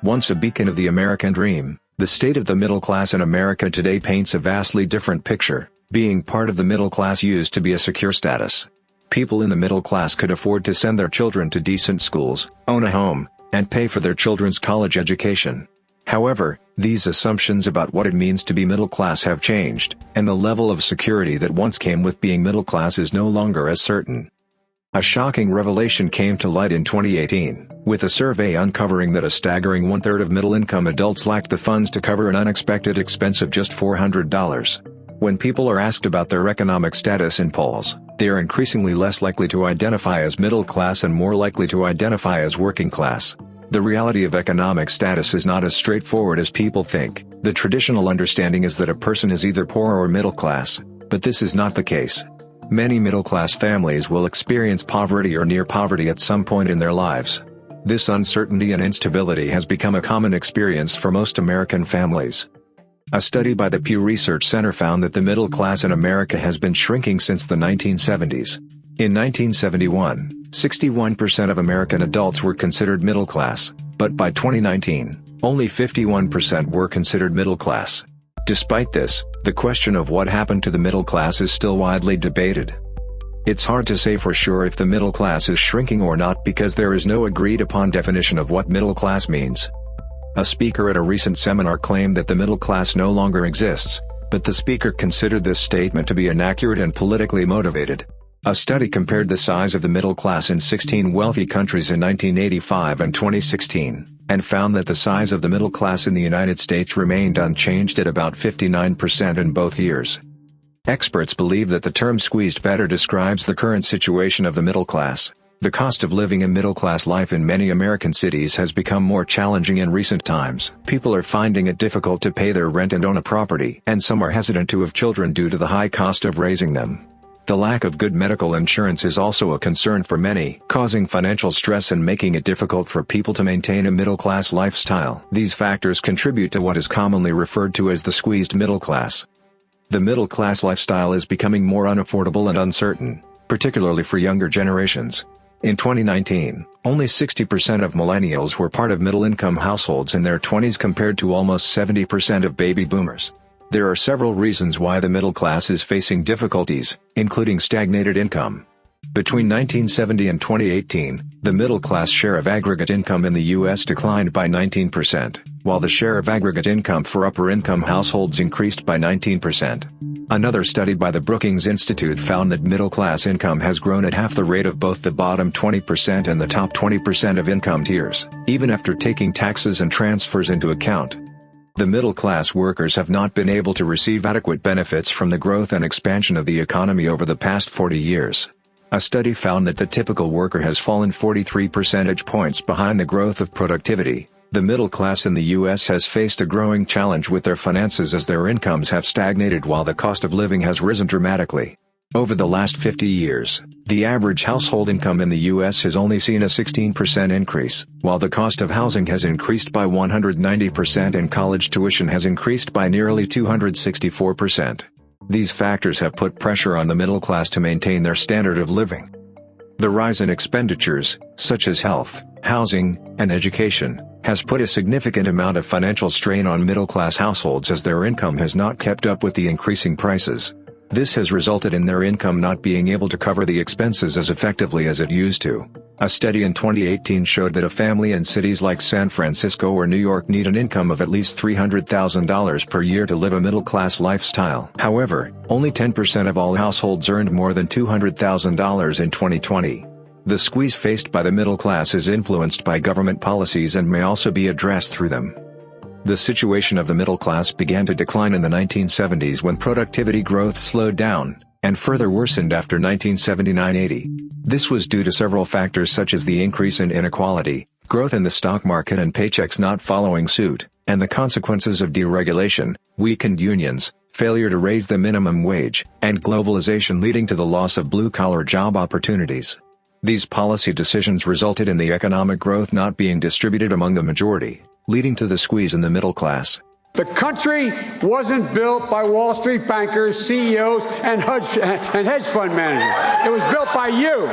Once a beacon of the American dream, the state of the middle class in America today paints a vastly different picture. Being part of the middle class used to be a secure status. People in the middle class could afford to send their children to decent schools, own a home, and pay for their children's college education. However, these assumptions about what it means to be middle class have changed, and the level of security that once came with being middle class is no longer as certain. A shocking revelation came to light in 2018, with a survey uncovering that a staggering one-third of middle-income adults lacked the funds to cover an unexpected expense of just $400. When people are asked about their economic status in polls, they are increasingly less likely to identify as middle class and more likely to identify as working class. The reality of economic status is not as straightforward as people think. The traditional understanding is that a person is either poor or middle class, but this is not the case. Many middle-class families will experience poverty or near poverty at some point in their lives. This uncertainty and instability has become a common experience for most American families. A study by the Pew Research Center found that the middle class in America has been shrinking since the 1970s. In 1971, 61% of American adults were considered middle class, but by 2019, only 51% were considered middle class. Despite this, the question of what happened to the middle class is still widely debated. It's hard to say for sure if the middle class is shrinking or not because there is no agreed-upon definition of what middle class means. A speaker at a recent seminar claimed that the middle class no longer exists, but the speaker considered this statement to be inaccurate and politically motivated. A study compared the size of the middle class in 16 wealthy countries in 1985 and 2016, and found that the size of the middle class in the United States remained unchanged at about 59% in both years. Experts believe that the term squeezed better describes the current situation of the middle class. The cost of living a middle-class life in many American cities has become more challenging in recent times. People are finding it difficult to pay their rent and own a property, and some are hesitant to have children due to the high cost of raising them. The lack of good medical insurance is also a concern for many, causing financial stress and making it difficult for people to maintain a middle-class lifestyle. These factors contribute to what is commonly referred to as the squeezed middle class. The middle-class lifestyle is becoming more unaffordable and uncertain, particularly for younger generations. In 2019, only 60% of millennials were part of middle-income households in their 20s compared to almost 70% of baby boomers. There are several reasons why the middle class is facing difficulties, including stagnated income. Between 1970 and 2018, the middle class share of aggregate income in the U.S. declined by 19%, while the share of aggregate income for upper-income households increased by 19%. Another study by the Brookings Institute found that middle-class income has grown at half the rate of both the bottom 20% and the top 20% of income tiers, even after taking taxes and transfers into account. The middle-class workers have not been able to receive adequate benefits from the growth and expansion of the economy over the past 40 years. A study found that the typical worker has fallen 43 percentage points behind the growth of productivity. The middle class in the U.S. has faced a growing challenge with their finances as their incomes have stagnated while the cost of living has risen dramatically. Over the last 50 years, the average household income in the U.S. has only seen a 16% increase, while the cost of housing has increased by 190% and college tuition has increased by nearly 264%. These factors have put pressure on the middle class to maintain their standard of living. The rise in expenditures, such as health, housing, and education, has put a significant amount of financial strain on middle-class households as their income has not kept up with the increasing prices. This has resulted in their income not being able to cover the expenses as effectively as it used to. A study in 2018 showed that a family in cities like San Francisco or New York need an income of at least $300,000 per year to live a middle-class lifestyle. However, only 10% of all households earned more than $200,000 in 2020. The squeeze faced by the middle class is influenced by government policies and may also be addressed through them. The situation of the middle class began to decline in the 1970s when productivity growth slowed down, and further worsened after 1979-80. This was due to several factors such as the increase in inequality, growth in the stock market and paychecks not following suit, and the consequences of deregulation, weakened unions, failure to raise the minimum wage, and globalization leading to the loss of blue-collar job opportunities. These policy decisions resulted in the economic growth not being distributed among the majority, leading to the squeeze in the middle class. The country wasn't built by Wall Street bankers, CEOs, and hedge fund managers. It was built by you.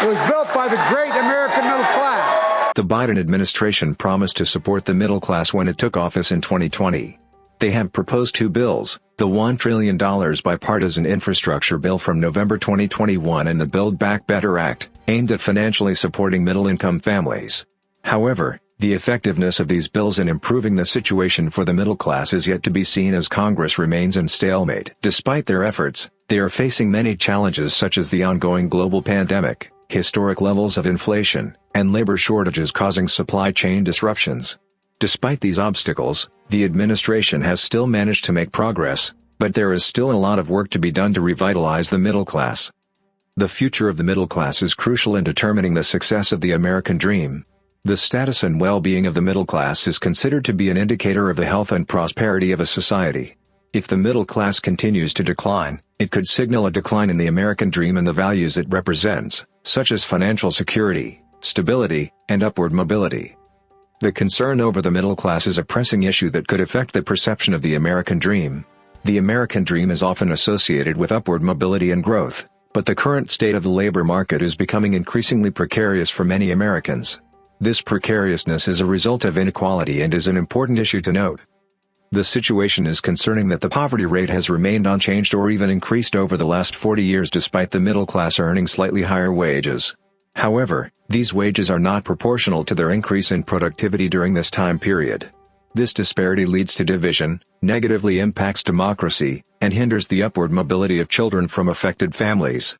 It was built by the great American middle class. The Biden administration promised to support the middle class when it took office in 2020. They have proposed two bills, the $1 trillion bipartisan infrastructure bill from November 2021 and the Build Back Better Act, aimed at financially supporting middle-income families. However, the effectiveness of these bills in improving the situation for the middle class is yet to be seen as Congress remains in stalemate. Despite their efforts, they are facing many challenges such as the ongoing global pandemic, historic levels of inflation, and labor shortages causing supply chain disruptions. Despite these obstacles, the administration has still managed to make progress, but there is still a lot of work to be done to revitalize the middle class. The future of the middle class is crucial in determining the success of the American dream. The status and well-being of the middle class is considered to be an indicator of the health and prosperity of a society. If the middle class continues to decline, it could signal a decline in the American dream and the values it represents, such as financial security, stability, and upward mobility. The concern over the middle class is a pressing issue that could affect the perception of the American dream. The American dream is often associated with upward mobility and growth, but the current state of the labor market is becoming increasingly precarious for many Americans. This precariousness is a result of inequality and is an important issue to note. The situation is concerning that the poverty rate has remained unchanged or even increased over the last 40 years despite the middle class earning slightly higher wages. However, these wages are not proportional to their increase in productivity during this time period. This disparity leads to division, negatively impacts democracy, and hinders the upward mobility of children from affected families.